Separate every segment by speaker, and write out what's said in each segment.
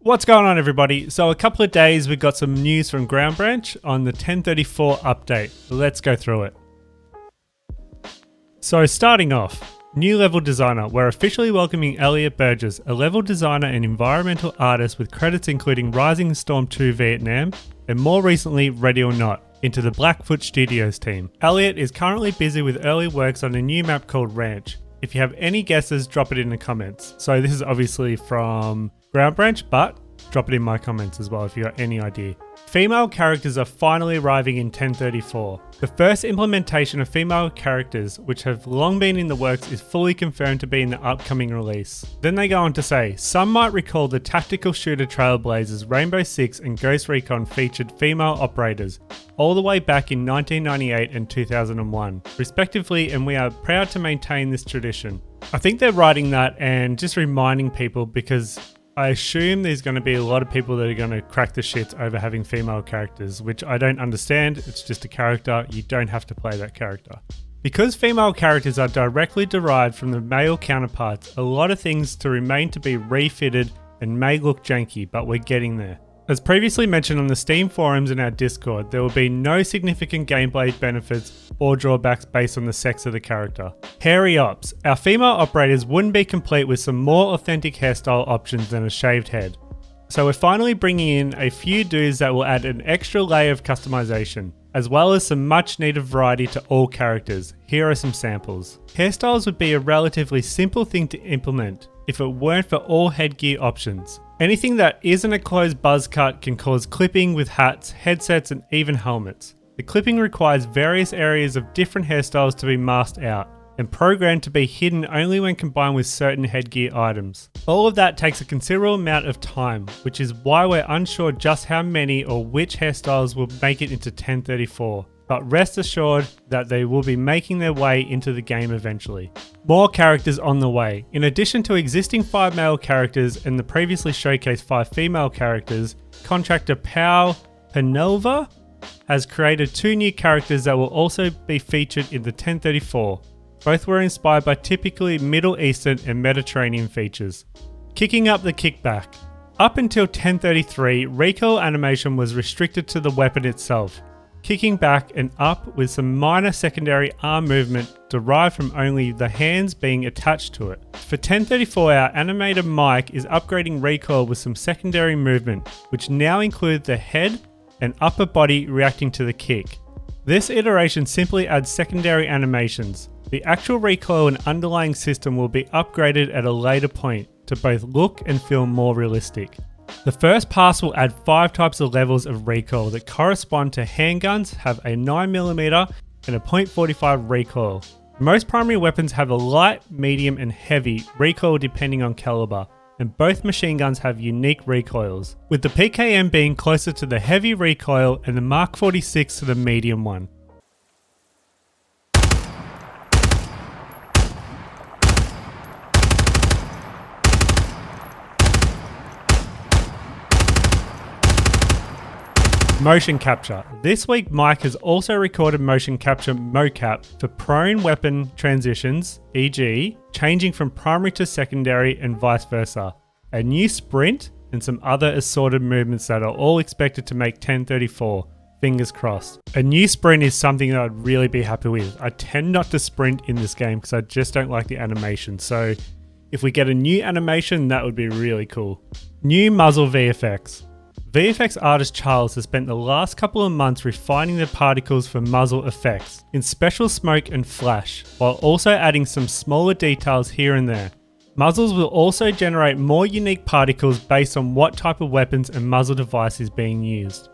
Speaker 1: What's going on, everybody? So a couple of days we got some news from Ground Branch on the 1034 update. Let's go through it. So starting off, new level designer. We're officially welcoming Elliot Burgess, a level designer and environmental artist with credits including Rising Storm 2 Vietnam and more recently Ready or Not, into the Blackfoot Studios team. Elliot is currently busy with early works on a new map called Ranch. If you have any guesses, drop it in the comments. So this is obviously from Ground Branch, but drop it in my comments as well if you got any idea. Female characters are finally arriving in 1034. The first implementation of female characters, which have long been in the works, is fully confirmed to be in the upcoming release. Then they go on to say, some might recall the tactical shooter Trailblazers, Rainbow Six and Ghost Recon featured female operators, all the way back in 1998 and 2001, respectively, and we are proud to maintain this tradition. I think they're writing that and just reminding people because I assume there's going to be a lot of people that are going to crack the shits over having female characters, which I don't understand. It's just a character. You don't have to play that character. Because female characters are directly derived from the male counterparts, a lot of things to remain to be refitted and may look janky, but we're getting there. As previously mentioned on the Steam forums and our Discord, there will be no significant gameplay benefits or drawbacks based on the sex of the character. Hairy Ops. Our female operators wouldn't be complete with some more authentic hairstyle options than a shaved head. So we're finally bringing in a few dudes that will add an extra layer of customization, as well as some much needed variety to all characters. Here are some samples. Hairstyles would be a relatively simple thing to implement if it weren't for all headgear options. Anything that isn't a closed buzz cut can cause clipping with hats, headsets and even helmets. The clipping requires various areas of different hairstyles to be masked out and programmed to be hidden only when combined with certain headgear items. All of that takes a considerable amount of time, which is why we're unsure just how many or which hairstyles will make it into 1034. But rest assured that they will be making their way into the game eventually. More characters on the way. In addition to existing 5 male characters and the previously showcased 5 female characters, contractor Pau Penelva has created 2 new characters that will also be featured in the 1034. Both were inspired by typically Middle Eastern and Mediterranean features. Kicking up the kickback. Up until 1033, recoil animation was restricted to the weapon itself, kicking back and up with some minor secondary arm movement derived from only the hands being attached to it. For 1034, our animated mic is upgrading recoil with some secondary movement, which now include the head and upper body reacting to the kick. This iteration simply adds secondary animations. The actual recoil and underlying system will be upgraded at a later point to both look and feel more realistic. The first pass will add 5 types of levels of recoil that correspond to handguns, have a 9mm and a .45 recoil. Most primary weapons have a light, medium and heavy recoil depending on caliber, and both machine guns have unique recoils, with the PKM being closer to the heavy recoil and the Mark 46 to the medium one. Motion capture. This week Mike has also recorded motion capture mocap for prone weapon transitions, e.g. changing from primary to secondary and vice versa, a new sprint and some other assorted movements that are all expected to make 1034, fingers crossed. A new sprint is something that I'd really be happy with. I tend not to sprint in this game because I just don't like the animation, so if we get a new animation that would be really cool. New Muzzle VFX. VFX artist Charles has spent the last couple of months refining the particles for muzzle effects in special smoke and flash, while also adding some smaller details here and there. Muzzles will also generate more unique particles based on what type of weapons and muzzle device is being used.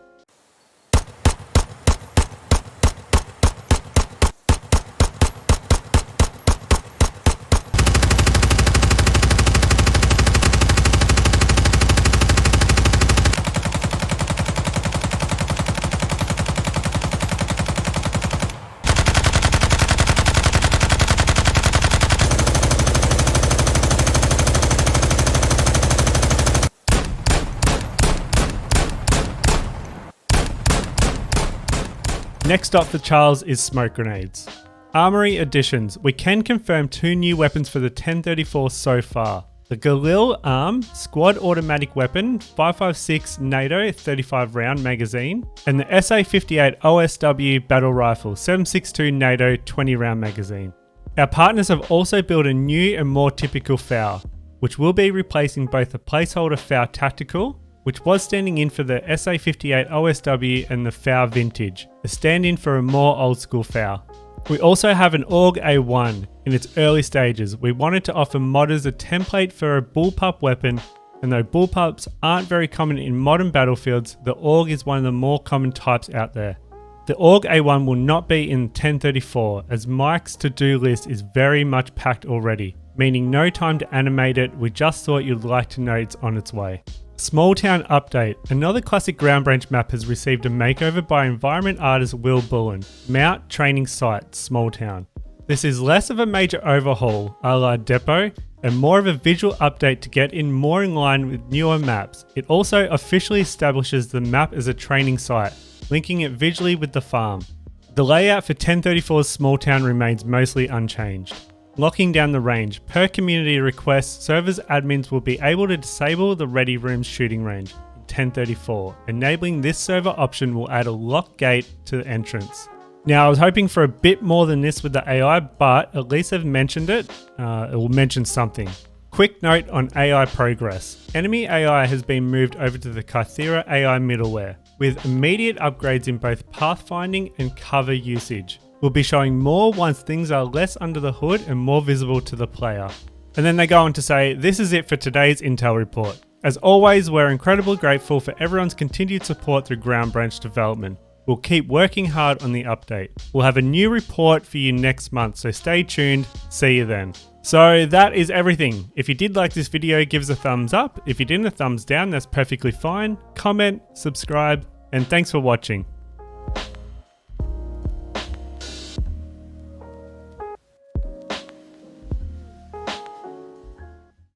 Speaker 1: Next up for Charles is smoke grenades. Armory additions. We can confirm 2 new weapons for the 1034 so far. The Galil Arm Squad Automatic Weapon 5.56 NATO 35 round magazine, and the SA-58 OSW Battle Rifle 7.62 NATO 20 round magazine. Our partners have also built a new and more typical FAL, which will be replacing both the placeholder FAL Tactical, which was standing in for the SA-58 OSW, and the FAL Vintage, a stand-in for a more old school FAL. We also have an AUG A1 in its early stages. We wanted to offer modders a template for a bullpup weapon, and though bullpups aren't very common in modern battlefields, the AUG is one of the more common types out there. The AUG A1 will not be in 1034, as Mike's to-do list is very much packed already, meaning no time to animate it. We just thought you'd like to know it's on its way. Small Town Update. Another classic Ground Branch map has received a makeover by environment artist Will Bullen. Mount Training Site, Small Town. This is less of a major overhaul, a la Depot, and more of a visual update to get in more in line with newer maps. It also officially establishes the map as a training site, linking it visually with the farm. The layout for 1034's Small Town remains mostly unchanged. Locking down the range. Per community request, servers admins will be able to disable the Ready Rooms shooting range in 1034. Enabling this server option will add a lock gate to the entrance. Now, I was hoping for a bit more than this with the AI, but at least they've mentioned it. It will mention something. Quick note on AI progress. Enemy AI has been moved over to the Kythera AI middleware, with immediate upgrades in both pathfinding and cover usage. We'll be showing more once things are less under the hood and more visible to the player. And then they go on to say, this is it for today's Intel report. As always, we're incredibly grateful for everyone's continued support through Ground Branch development. We'll keep working hard on the update. We'll have a new report for you next month, so stay tuned. See you then. So that is everything. If you did like this video, give us a thumbs up. If you didn't, a thumbs down, that's perfectly fine. Comment, subscribe, and thanks for watching.